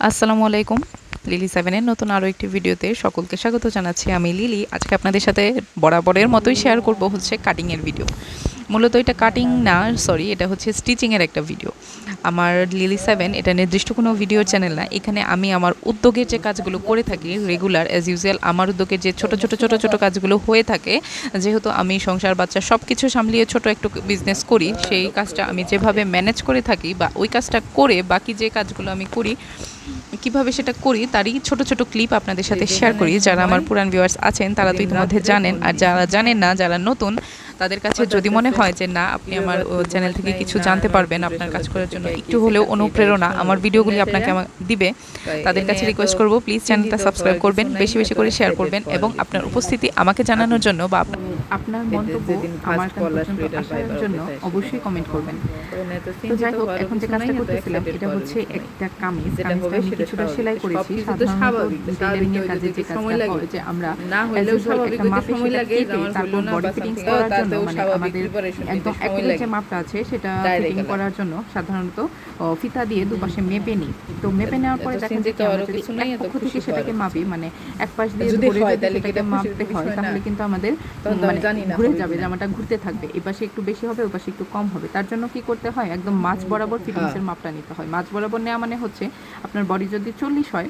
আসসালামু আলাইকুম। লিলি 7 এর নতুন আরও একটি ভিডিওতে সকলকে স্বাগত জানাচ্ছি। আমি লিলি। আজকে আপনাদের সাথে বরাবরের মতোই শেয়ার করব হচ্ছে কাটিংয়ের ভিডিও। মূলত এটা কাটিং না, সরি, এটা হচ্ছে স্টিচিংয়ের একটা ভিডিও। আমার লিলি 7 এটা নির্দিষ্ট কোনো ভিডিওর চ্যানেল না। এখানে আমি আমার উদ্যোগের যে কাজগুলো করে থাকি রেগুলার অ্যাজ ইউজুয়াল, আমার উদ্যোগের যে ছোট কাজগুলো হয়ে থাকে, যেহেতু আমি সংসার বাচ্চা সব কিছু সামলিয়ে ছোট একটু বিজনেস করি, সেই কাজটা আমি যেভাবে ম্যানেজ করে থাকি বা ওই কাজটা করে বাকি যে কাজগুলো আমি করি কিভাবে সেটা করি তারই ছোট ক্লিপ আপনাদের সাথে শেয়ার করি। যারা আমার পুরান ভিউয়ার্স আছেন তারা তো ইতিমধ্যে জানেন, আর যারা জানেন না, যারা নতুন, তাদের কাছে যদি মনে হয় যে না আপনি আমার চ্যানেল থেকে কিছু জানতে পারবেন, আপনার কাজ করার জন্য একটু হলেও অনুপ্রেরণা আমার ভিডিওগুলি আপনাকে দিবে, তাদের কাছে রিকোয়েস্ট করব প্লিজ চ্যানেলটা সাবস্ক্রাইব করবেন, বেশি বেশি করে শেয়ার করবেন এবং আপনার উপস্থিতি আমাকে জানানোর জন্য বা আপনার মন্তব্য আমার পর্যন্ত আসার জন্য অবশ্যই কমেন্ট করবেন। তো যাই হোক, এখন যে কাজটা করতেছিলাম এটা হচ্ছে একটা কামিজ আমি কিছুটা সেলাই করেছি। সাধারণত টেইলারিং এর কাজে যে কাজটা হয় যে আমরা একটা মাপে সময় লাগে, তারপর বডি ফিটিংস করার জন্য মানে আমাদের একদম অ্যাকুরেট যে মাপটা আছে সেটা ফিটিং করার জন্য সাধারণত ফিতা দিয়ে দুপাশে মেপে নিই। তো মেপে নেওয়ার পরে দেখা যায় যে আমরা যদি এক পক্ষ থেকে সেটাকে মাপি, মানে এক পাশ দিয়ে ধরে যদি সেটাকে মাপতে হয় তাহলে কিন্তু আমাদের মানে ঘুরে যাবে, জামাটা ঘুরতে থাকবে, এই পাশে একটু বেশি হবে ওই পাশে একটু কম হবে। তার জন্য কি করতে হয়, একদম মাঝ বরাবর ফিটিংসের মাপটা নিতে হয়। মাঝ বরাবর নেওয়া মানে হচ্ছে আপনার বডি যদি 40 হয়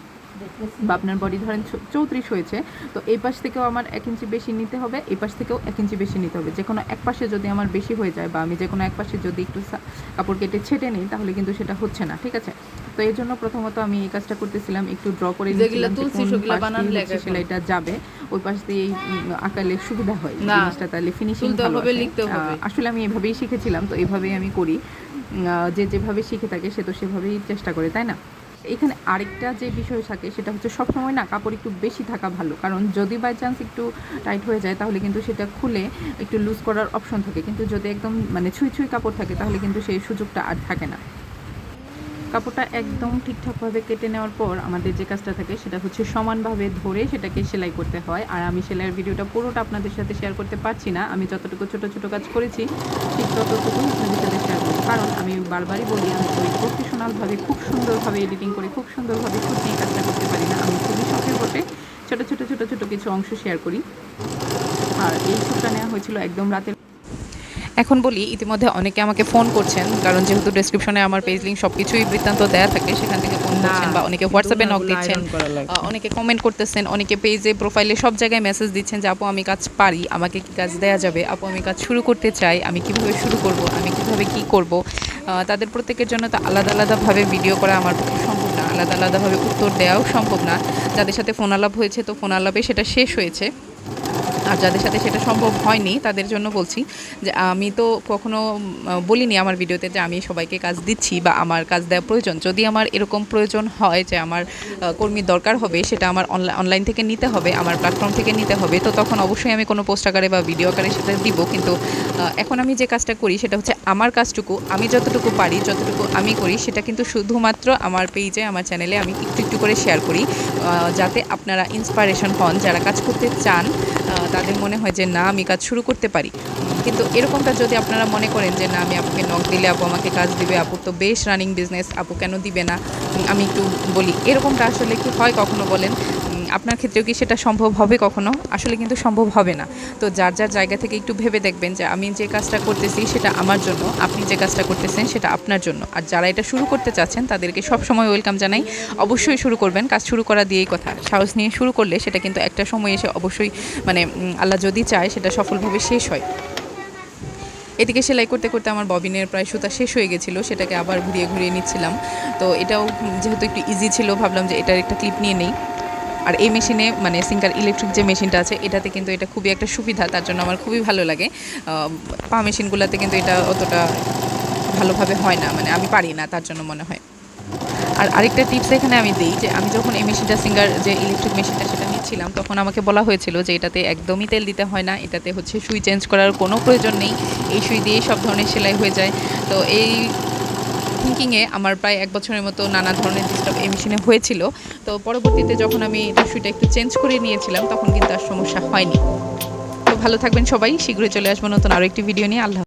বা আপনার বডি ধরেন 34 হয়েছে, তো এই পাশ থেকেও আমার 1 ইঞ্চি বেশি নিতে হবে, এই পাশ থেকেও 1 ইঞ্চি বেশি নিতে হবে। যে কোনো এক পাশে যদি আমার বেশি হয়ে যায় বা আমি যে কোনো এক পাশে যদি একটু কাপড় কেটে ছেটে নিই তাহলে কিন্তু সেটা হচ্ছে না, ঠিক আছে। তো এই জন্য প্রথমত আমি এই কাজটা করতেছিলাম, একটু ড্র করে নিয়েছিলাম সেলাইটা যাবে ওই পাশ দিয়ে আঁকালে সুবিধা হয় জিনিসটা, তাহলে ফিনিশিং ভালো হবে। আসলে আমি এভাবেই শিখেছিলাম, তো এইভাবেই আমি করি। যেভাবে শিখে থাকে সে তো সেভাবেই চেষ্টা করে, তাই না। এখানে আরেকটা যে বিষয় থাকে সেটা হচ্ছে সবসময় না কাপড় একটু বেশি থাকা ভালো, কারণ যদি বাই চান্স একটু টাইট হয়ে যায় তাহলে কিন্তু সেটা খুলে একটু লুজ করার অপশন থাকে, কিন্তু যদি একদম মানে ছুঁই কাপড় থাকে তাহলে কিন্তু সেই সুযোগটা আর থাকে না। কাপড়টা একদম ঠিকঠাকভাবে কেটে নেওয়ার পর আমাদের যে কাজটা থাকে সেটা হচ্ছে সমানভাবে ধরে সেটাকে সেলাই করতে হয়। আর আমি সেলাইয়ের ভিডিওটা পুরোটা আপনাদের সাথে শেয়ার করতে পারছি না, আমি যতটুকু ছোট কাজ করেছি ঠিক ততটুকুই আপনাদের সাথে শেয়ার করি, কারণ আমি বারবারই বলি আমি ওই প্রফেশনালভাবে খুব সুন্দরভাবে এডিটিং করে খুব সুন্দরভাবে শুট নিয়ে কাজটা করতে পারি না। আমি খুবই শখের বসে ছোট কিছু অংশ শেয়ার করি। আর এই শ্যুটটা নেওয়া হয়েছিল একদম রাতের। এখন বলি, ইতিমধ্যে অনেকে আমাকে ফোন করছেন, কারণ যেহেতু ডেসক্রিপশনে আমার পেজ লিঙ্ক সব কিছুই বৃত্তান্ত দেওয়া থাকে, সেখান থেকে ফোন করছেন বা অনেকে হোয়াটসঅ্যাপে নক দিচ্ছেন, অনেকে কমেন্ট করতেছেন, অনেকে পেজে প্রোফাইলে সব জায়গায় মেসেজ দিচ্ছেন যে আপু আমি কাজ পারি, আমাকে কি কাজ দেওয়া যাবে, আপু আমি কাজ শুরু করতে চাই, আমি কিভাবে শুরু করব, আমি কিভাবে কি করব। তাদের প্রত্যেকের জন্য তো আলাদাভাবে ভিডিও করা আমার পক্ষে সম্ভব না, আলাদাভাবে উত্তর দেওয়াও সম্ভব না। যাদের সাথে ফোন আলাপ হয়েছে তো ফোন আলাপে সেটা শেষ হয়েছে, আর যাদের সাথে সেটা সম্ভব হয়নি তাদের জন্য বলছি যে আমি তো কখনো বলিনি আমার ভিডিওতে যে আমি সবাইকে কাজ দিচ্ছি বা আমার কাজ দেওয়া প্রয়োজন। যদি আমার এরকম প্রয়োজন হয় যে আমার কর্মীর দরকার হবে, সেটা আমার অনলাইন থেকে নিতে হবে, আমার প্ল্যাটফর্ম থেকে নিতে হবে, তো তখন অবশ্যই আমি কোনো পোস্ট আকারে বা ভিডিও আকারে সেটা দিব। কিন্তু এখন আমি যে কাজটা করি সেটা হচ্ছে আমার কাজটুকু আমি যতটুকু পারি, যতটুকু আমি করি, সেটা কিন্তু শুধুমাত্র আমার পেজে, আমার চ্যানেলে আমি একটু করে শেয়ার করি, যাতে আপনারা ইন্সপায়ারেশন হন, যারা কাজ করতে চান তাদের মনে হয় যে না আমি কাজ শুরু করতে পারি। কিন্তু এরকমটা যদি আপনারা মনে করেন যে না আমি আপুকে নক দিলে আপু আমাকে কাজ দিবে, আপুর তো বেশ রানিং বিজনেস, আপু কেন দিবে না, আমি একটু বলি, এরকমটা আসলে কি হয় কখনো বলেন? আপনার ক্ষেত্রেও কি সেটা সম্ভব হবে কখনো? আসলে কিন্তু সম্ভব হবে না। তো যার জায়গা থেকে একটু ভেবে দেখবেন যে আমি যে কাজটা করতেছি সেটা আমার জন্য, আপনি যে কাজটা করতেছেন সেটা আপনার জন্য। আর যারা এটা শুরু করতে চাচ্ছেন তাদেরকে সবসময় ওয়েলকাম জানাই, অবশ্যই শুরু করবেন, কাজ শুরু করা দিয়েই কথা। সাহস নিয়ে শুরু করলে সেটা কিন্তু একটা সময় এসে অবশ্যই মানে আল্লাহ যদি চায় সেটা সফলভাবে শেষ হয়। এদিকে সেলাই করতে আমার ববিনের প্রায় সুতা শেষ হয়ে গেছিলো, সেটাকে আবার ঘুরিয়ে নিচ্ছিলাম। তো এটাও যেহেতু একটু ইজি ছিল ভাবলাম যে এটার একটা ক্লিপ নিয়ে নেই। আর এই মেশিনে মানে সিঙ্গার ইলেকট্রিক যে মেশিনটা আছে এটাতে কিন্তু এটা খুবই একটা সুবিধা, তার জন্য আমার খুবই ভালো লাগে। পা মেশিনগুলোতে কিন্তু এটা অতটা ভালোভাবে হয় না, মানে আমি পারি না, তার জন্য মনে হয়। আর আরেকটা টিপস এখানে আমি দিই যে আমি যখন এই মেশিনটা সিঙ্গার যে ইলেকট্রিক মেশিনটা সেটা নিচ্ছিলাম তখন আমাকে বলা হয়েছিল যে এটাতে একদমই তেল দিতে হয় না, এটাতে হচ্ছে সুই চেঞ্জ করার কোনো প্রয়োজন নেই, এই সুই দিয়েই সব ধরনের সেলাই হয়ে যায়। তো এই থিঙ্কিংয়ে আমার প্রায় 1 বছরের মতো নানা ধরনের ডিস্টার্ব এই মেশিনে হয়েছিল। তো পরবর্তীতে যখন আমি এটা সুইটা একটু চেঞ্জ করে নিয়েছিলাম তখন কিন্তু আর সমস্যা হয়নি। তো ভালো থাকবেন সবাই, শীঘ্রই চলে আসবো নতুন আরও একটি ভিডিও নিয়ে। আল্লাহ।